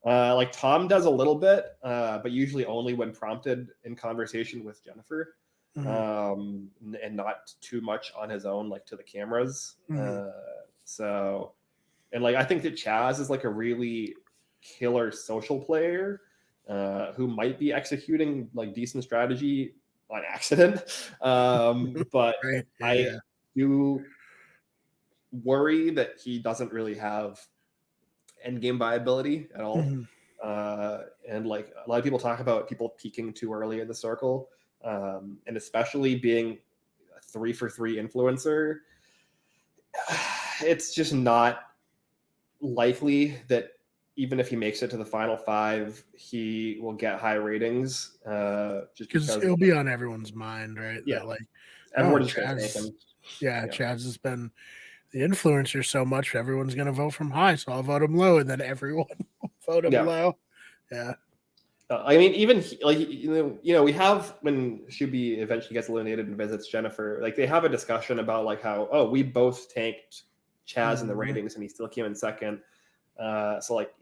Right. Like Tom does a little bit, but usually only when prompted in conversation with Jennifer. And not too much on his own, like to the cameras. So, and like I think that Chaz is like a really killer social player who might be executing like decent strategy on accident. But I do worry that he doesn't really have endgame viability at all. And like a lot of people talk about people peaking too early in the circle. And especially being a 3-for-3 influencer, it's just not likely that even if he makes it to the final 5, he will get high ratings. Just because it'll be on everyone's mind, right? Yeah, that, like everyone's going to take him. Chaz has been the influencer so much, everyone's going to vote from high, so I'll vote him low, and then everyone will vote him low. Yeah. I mean, even like we have, when Shuby eventually gets eliminated and visits Jennifer, like they have a discussion about like how we both tanked Chaz in the ratings and he still came in second. So like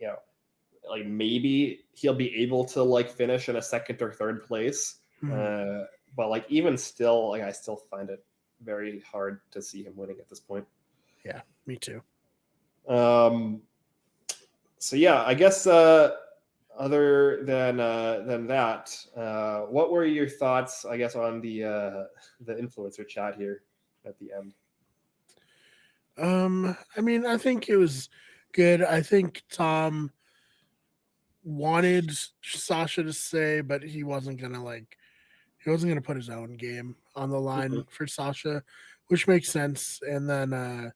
like maybe he'll be able to like finish in a second or third place. But like even still, like I still find it very hard to see him winning at this point. Yeah, me too. So yeah, I guess. Other than that, what were your thoughts, I guess, on the influencer chat here at the end? I mean, I think it was good. I think Tom wanted Sasha to stay, but he wasn't gonna put his own game on the line for Sasha, which makes sense. And then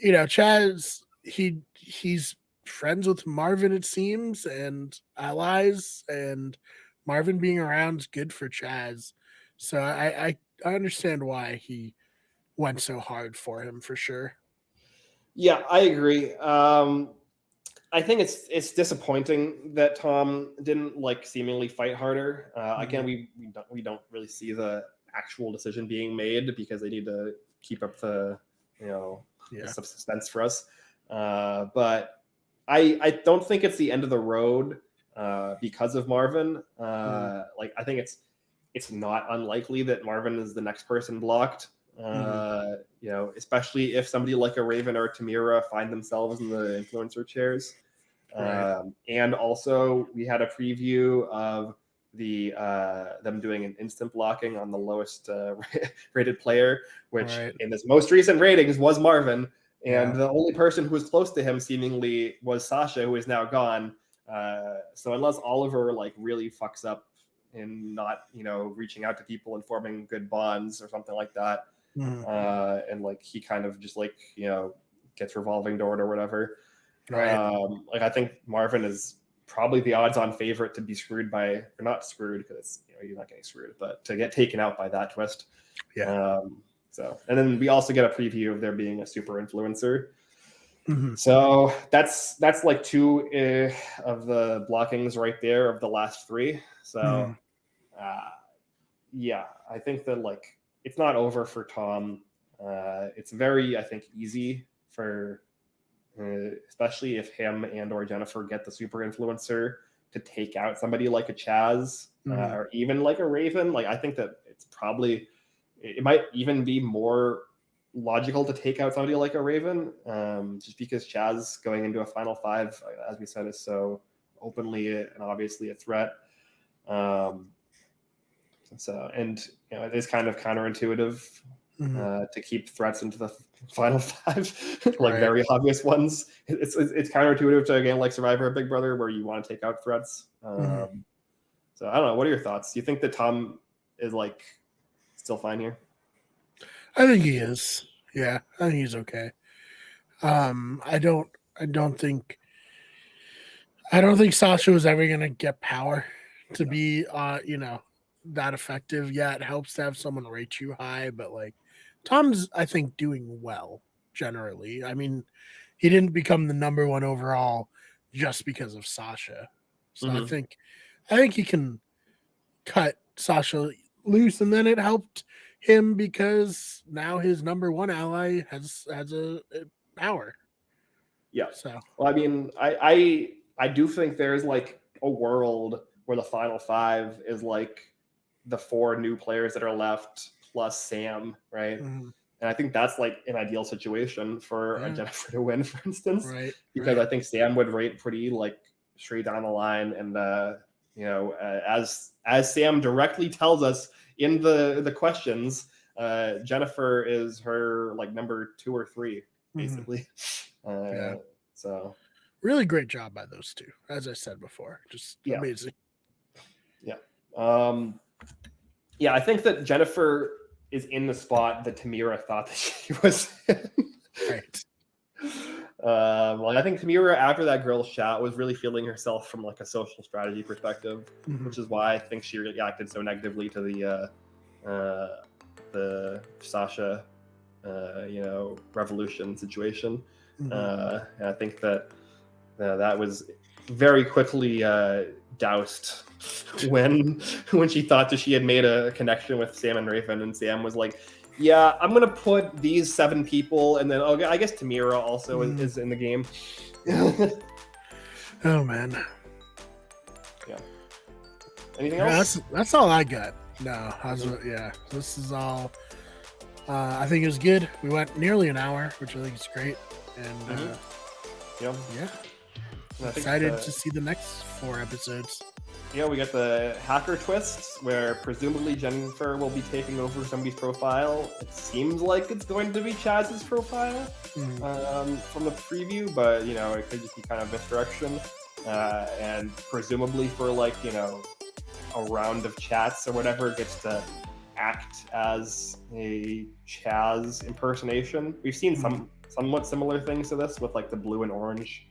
Chaz, he's friends with Marvin, it seems, and allies, and Marvin being around is good for Chaz. So I understand why he went so hard for him, for sure. Yeah, I agree. I think it's disappointing that Tom didn't like seemingly fight harder. Again, we don't really see the actual decision being made because they need to keep up the the suspense for us. But I don't think it's the end of the road because of Marvin. Like I think it's not unlikely that Marvin is the next person blocked. Especially if somebody like a Raven or Tamira find themselves in the influencer chairs. And also we had a preview of the them doing an instant blocking on the lowest rated player, which in this most recent ratings was Marvin. And Yeah. the only person who was close to him seemingly was Sasha, who is now gone. So unless Oliver like really fucks up in not, reaching out to people and forming good bonds or something like that, and like he kind of just like, gets revolving doored or whatever. Right. Like I think Marvin is probably the odds-on favorite to be screwed by, or not screwed because he's not getting screwed, but to get taken out by that twist. Yeah. So, and then we also get a preview of there being a super influencer. Mhm. So that's like two of the blockings right there of the last three. So, yeah, I think that like it's not over for Tom. It's very, I think, easy for, especially if him and or Jennifer get the super influencer to take out somebody like a Chaz or even like a Raven. Like I think that it's probably, it might even be more logical to take out somebody like a Raven, just because Chaz going into a final five, as we said, is so openly and obviously a threat. So, and it is kind of counterintuitive to keep threats into the final five, like Right. very obvious ones. It's counterintuitive to a game like Survivor or Big Brother where you want to take out threats. So I don't know. What are your thoughts? Do you think that Tom is like still fine here? I think he is. Yeah, I think he's okay. I don't think Sasha was ever gonna get power to be that effective. Yeah, it helps to have someone rate you high, but like Tom's I think doing well generally. I mean, he didn't become the number one overall just because of Sasha. So I think he can cut Sasha loose, and then it helped him because now his number one ally has a power. Yeah. So well, I mean, I do think there's like a world where the final five is like the four new players that are left plus Sam, right? And I think that's like an ideal situation for a Jennifer to win, for instance, right, because I think Sam would rate pretty like straight down the line, and as Sam directly tells us in the questions, Jennifer is her like number 2 or 3 basically. So really great job by those two, as I said before, just amazing. Yeah, I think that Jennifer is in the spot that Tamira thought that she was in. Right. Well, I think Tamira, after that girl's chat, was really feeling herself from like a social strategy perspective, which is why I think she reacted so negatively to the Sasha, revolution situation. And I think that that was very quickly doused when she thought that she had made a connection with Sam and Raven, and Sam was like, yeah, I'm gonna put these 7 people, and then I guess Tamira also is in the game. Oh man. Yeah. Anything else? That's all I got. No, this is all. I think it was good. We went nearly an hour, which I think is great, and I'm excited to see the next 4 episodes. Yeah, we got the hacker twist where presumably Jennifer will be taking over somebody's profile. It seems like it's going to be Chaz's profile from the preview, but it could just be kind of misdirection. And presumably for like, a round of chats or whatever, gets to act as a Chaz impersonation. We've seen somewhat similar things to this with like the blue and orange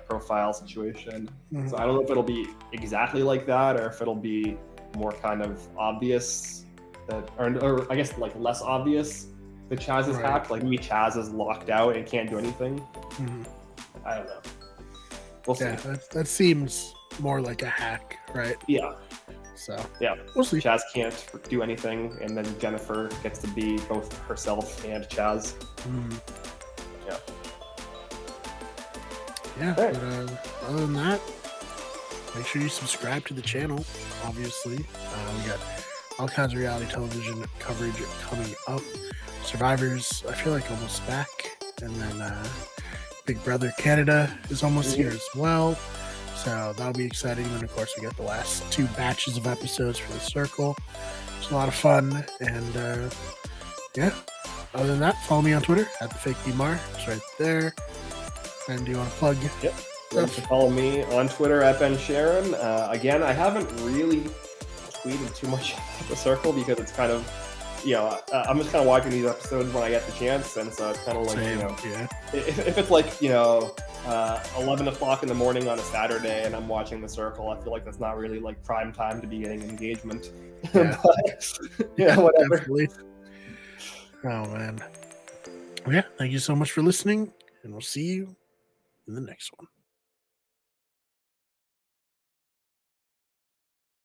profile situation. So I don't know if it'll be exactly like that or if it'll be more kind of obvious that, or I guess like less obvious that Chaz is hacked. Like maybe Chaz is locked out and can't do anything. I don't know. We'll see. That seems more like a hack, right? Yeah. So yeah, we'll see. Chaz can't do anything, and then Jennifer gets to be both herself and Chaz. Yeah, but other than that, make sure you subscribe to the channel, obviously. We got all kinds of reality television coverage coming up. Survivor's, I feel like, almost back. And then Big Brother Canada is almost here as well. So that'll be exciting. And, of course, we got the last 2 batches of episodes for The Circle. It's a lot of fun. And, Other than that, follow me on Twitter at the fake BMar. It's right there. And do you want to plug? Yep. You can follow me on Twitter at Ben Sharon. Again, I haven't really tweeted too much about the circle because it's kind of, I'm just kind of watching these episodes when I get the chance, and so it's kind of like, if it's like 11 o'clock in the morning on a Saturday and I'm watching the circle, I feel like that's not really like prime time to be getting engagement. Yeah. But, whatever. Definitely. Oh man. Yeah, thank you so much for listening, and we'll see you in the next one.